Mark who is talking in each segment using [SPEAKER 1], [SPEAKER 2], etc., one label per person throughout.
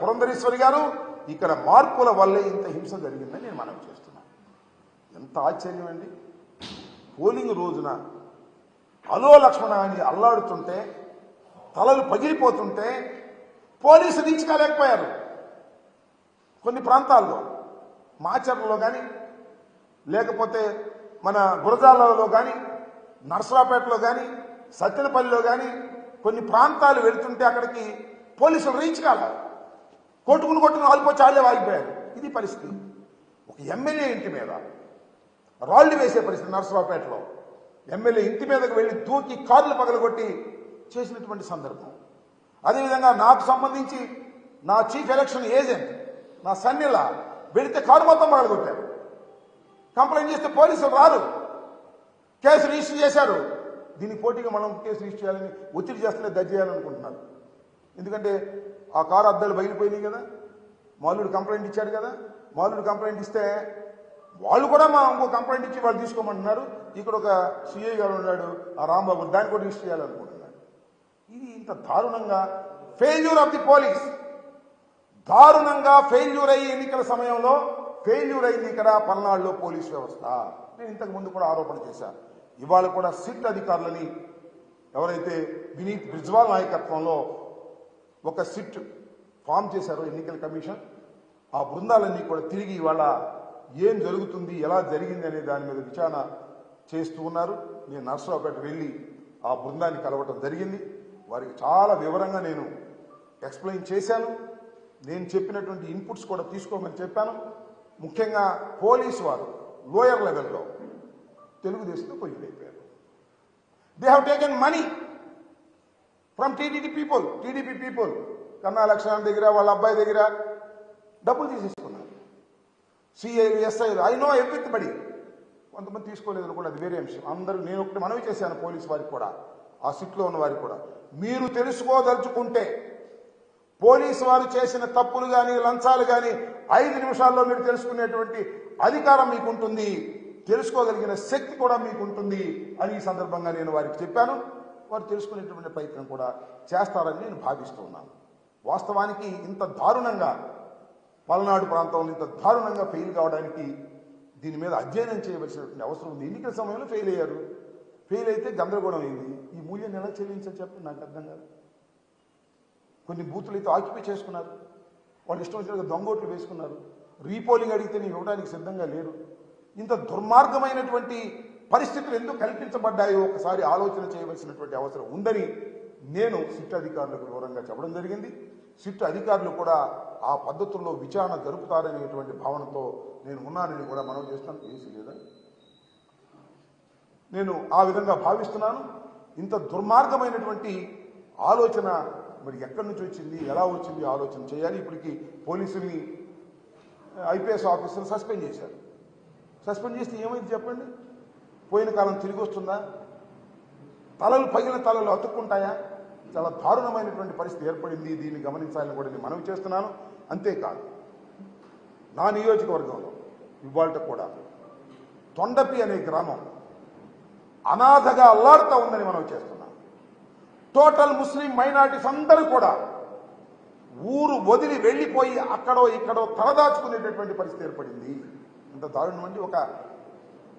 [SPEAKER 1] పురంధరేశ్వరి గారు ఇక్కడ మార్పుల వల్లే ఇంత హింస జరిగిందని నేను మనవి చేస్తున్నాను. ఎంత ఆశ్చర్యం అండి. పోలింగ్ రోజున అలో లక్ష్మణ అని అల్లాడుతుంటే తలలు పగిలిపోతుంటే పోలీసులు రీచుకోలేకపోయారు. కొన్ని ప్రాంతాల్లో మాచర్లలో కానీ లేకపోతే మన గురజాలలో కానీ నర్సరాపేటలో కానీ సత్తెనపల్లిలో కానీ కొన్ని ప్రాంతాలు వెళ్తుంటే అక్కడికి పోలీసులు రీచ్ కాలేదు. కొట్టుకుని ఆలిపోయి చాలే వాగిపోయారు. ఇది పరిస్థితి. ఒక ఎమ్మెల్యే ఇంటి మీద రాళ్లు వేసే పరిస్థితి. నర్సరావుపేటలో ఎమ్మెల్యే ఇంటి మీదకి వెళ్ళి దూకి కార్లు పగలగొట్టి చేసినటువంటి సందర్భం. అదేవిధంగా నాకు సంబంధించి నా చీఫ్ ఎలక్షన్ ఏజెంట్ నా సన్నిలా వెళితే కారు మొత్తం పగలగొట్టారు. కంప్లైంట్ చేస్తే పోలీసులు రారు, కేసు రిజిస్టర్ చేశారు. దీనికి పోటీగా మనం కేసు రిజిస్టర్ చేయాలని ఒత్తిడి చేస్తూనే దర్జీ చేయాలనుకుంటున్నారు. ఎందుకంటే ఆ కారు అద్దాలు బయలుపోయినాయి కదా, మాల్లుడు కంప్లైంట్ ఇచ్చాడు కదా. మాల్లుడు కంప్లైంట్ ఇస్తే వాళ్ళు కూడా ఇంకో కంప్లైంట్ ఇచ్చి వాళ్ళు తీసుకోమంటున్నారు. ఇక్కడ ఒక సిఐ గారు ఉన్నాడు, ఆ రాంబాబు, దాన్ని కూడా రిజిస్టర్ చేయాలనుకుంటున్నాడు. ఇది ఇంత దారుణంగా ఫెయిల్యూర్ ఆఫ్ ది పోలీస్, దారుణంగా ఫెయిల్యూర్ అయ్యి ఎన్నికల సమయంలో ఫెయిల్యూర్ అయింది ఇక్కడ పల్నాడులో పోలీస్ వ్యవస్థ. నేను ఇంతకు ముందు కూడా ఆరోపణ చేశాను. ఇవాళ కూడా సిట్ అధికారులని ఎవరైతే వినీత్ బ్రిజ్వాల్ నాయకత్వంలో ఒక సిట్ ఫామ్ చేశారో ఎన్నికల కమిషన్, ఆ బృందాలన్నీ కూడా తిరిగి ఇవాళ ఏం జరుగుతుంది, ఎలా జరిగింది అనే దాని మీద విచారణ చేస్తూ ఉన్నారు. నేను నర్సరావుపేట వెళ్ళి ఆ బృందాన్ని కలవటం జరిగింది. వారికి చాలా వివరంగా నేను ఎక్స్ప్లెయిన్ చేశాను. నేను చెప్పినటువంటి ఇన్పుట్స్ కూడా తీసుకోమని చెప్పాను. ముఖ్యంగా పోలీసు వారు లోయర్ లెవెల్లో తెలుగుదేశంతో కొయ్యలేపారు. They have taken money from TDP people. Kanna Lakshman దగ్గర వాళ్ళ అబ్బాయి దగ్గర డబ్బులు తీసేసుకున్నారు. సిఐలు, ఎస్ఐలు, ఐ నో ఎవ్రీబడి. కొంతమంది తీసుకోలేదు కూడా, అది వేరే అంశం. అందరూ నేను ఒకటి మనవి చేశాను పోలీసు వారికి కూడా, ఆ సిట్లో ఉన్న వారికి కూడా, మీరు తెలుసుకోదలుచుకుంటే పోలీసు వారు చేసిన తప్పులు కానీ లంచాలు కానీ 5 నిమిషాల్లో మీరు తెలుసుకునేటువంటి అధికారం మీకుంటుంది, తెలుసుకోగలిగిన శక్తి కూడా మీకుంటుంది అని ఈ సందర్భంగా నేను వారికి చెప్పాను. వారు తెలుసుకునేటువంటి ప్రయత్నం కూడా చేస్తారని నేను భావిస్తూ ఉన్నాను. వాస్తవానికి ఇంత దారుణంగా పల్నాడు ప్రాంతంలో ఇంత దారుణంగా ఫెయిల్ కావడానికి దీని మీద అధ్యయనం చేయవలసినటువంటి అవసరం ఉంది. ఎన్నికల సమయంలో ఫెయిల్ అయ్యారు. ఫెయిల్ అయితే గందరగోళం అయింది. ఈ మూల్యాన్ని ఎలా చెల్లించని చెప్పి నాకు అర్థం కాదు. కొన్ని బూతులు అయితే ఆక్యుపై చేసుకున్నారు. వాళ్ళు ఇష్టం వచ్చినట్టుగా దొంగోట్లు వేసుకున్నారు. రీపోలింగ్ అడిగితే నేను ఇవ్వడానికి సిద్ధంగా లేరు. ఇంత దుర్మార్గమైనటువంటి పరిస్థితులు ఎందుకు కల్పించబడ్డాయో ఒకసారి ఆలోచన చేయవలసినటువంటి అవసరం ఉందని నేను సిట్ అధికారులకు వివరంగా చెప్పడం జరిగింది. సిట్ అధికారులు కూడా ఆ పద్ధతుల్లో విచారణ జరుపుతారనేటువంటి భావనతో నేను ఉన్నానని కూడా మనవి చేస్తాను. ఏసీ లేదా, నేను ఆ విధంగా భావిస్తున్నాను. ఇంత దుర్మార్గమైనటువంటి ఆలోచన మరి ఎక్కడి నుంచి వచ్చింది, ఎలా వచ్చింది ఆలోచన చేయాలి. ఇప్పటికీ పోలీసుల్ని ఐపీఎస్ ఆఫీసర్ని సస్పెండ్ చేశారు. సస్పెండ్ చేస్తే ఏమైంది చెప్పండి? పోయిన కాలం తిరిగి వస్తుందా? తలలు పగిలిన తలలు అతుక్కుంటాయా? చాలా దారుణమైనటువంటి పరిస్థితి ఏర్పడింది. దీన్ని గమనించాలని కూడా నేను మనవి చేస్తున్నాను. అంతేకాదు, నా నియోజకవర్గంలో ఇవాళ కూడా తొండపి అనే గ్రామం అనాథగా అల్లాడుతూ ఉందని మనవి చేస్తున్నాను. టోటల్ ముస్లిం మైనారిటీస్ అందరూ కూడా ఊరు వదిలి వెళ్ళిపోయి అక్కడో ఇక్కడో తలదాచుకునేటటువంటి పరిస్థితి ఏర్పడింది. ఇంత దారుణం అండి. ఒక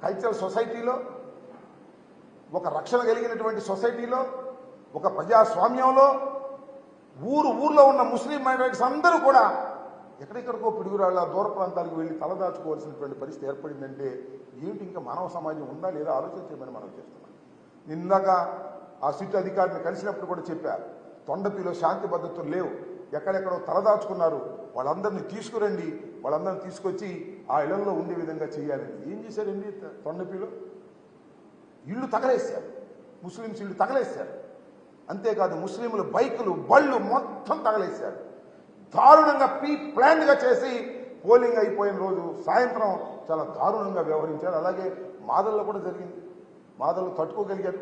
[SPEAKER 1] కల్చరల్ సొసైటీలో, ఒక రక్షణ కలిగినటువంటి సొసైటీలో, ఒక ప్రజాస్వామ్యంలో ఊర్లో ఉన్న ముస్లిం మైనారిటీస్ అందరూ కూడా ఎక్కడెక్కడికో పిడుగురాళ్ళ దూర ప్రాంతాలకు వెళ్ళి తలదాచుకోవాల్సినటువంటి పరిస్థితి ఏర్పడిందంటే ఏమిటి ఇంకా మానవ సమాజం ఉందా లేదా ఆలోచన చేయమని మనం చేస్తున్నాం. ఇందాక ఆ సిట్ అధికారిని కలిసినప్పుడు కూడా చెప్పారు, తొండపిలో శాంతి భద్రతలు లేవు, ఎక్కడెక్కడో తలదాచుకున్నారు, వాళ్ళందరినీ తీసుకురండి, వాళ్ళందరినీ తీసుకొచ్చి ఆ ఇళ్లలో ఉండే విధంగా చేయాలని. ఏం చేశారండి? తొండపిలో ఇళ్ళు తగలేశారు, ముస్లింస్ ఇళ్ళు తగలేశారు. అంతేకాదు ముస్లింలు బైకులు, బళ్ళు మొత్తం తగలేశారు. దారుణంగా ప్లాన్గా చేసి పోలింగ్ అయిపోయిన రోజు సాయంత్రం చాలా దారుణంగా వ్యవహరించారు. అలాగే మాదల్లో కూడా జరిగింది. మాదల్లో తట్టుకోగలిగారు,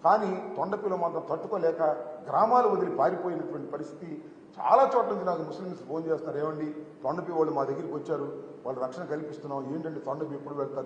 [SPEAKER 1] కానీ తొండపిలో మాత్రం తట్టుకోలేక గ్రామాలు వదిలి పారిపోయినటువంటి పరిస్థితి. చాలా చోట్ల నుంచి నాకు ముస్లిమ్స్ ఫోన్ చేస్తున్నారు, ఏమండి తొండపి వాళ్ళు మా దగ్గరికి వచ్చారు, వాళ్ళు రక్షణ కల్పిస్తున్నాం, ఏంటంటే తొండపి ఎప్పుడు వెళ్తారు?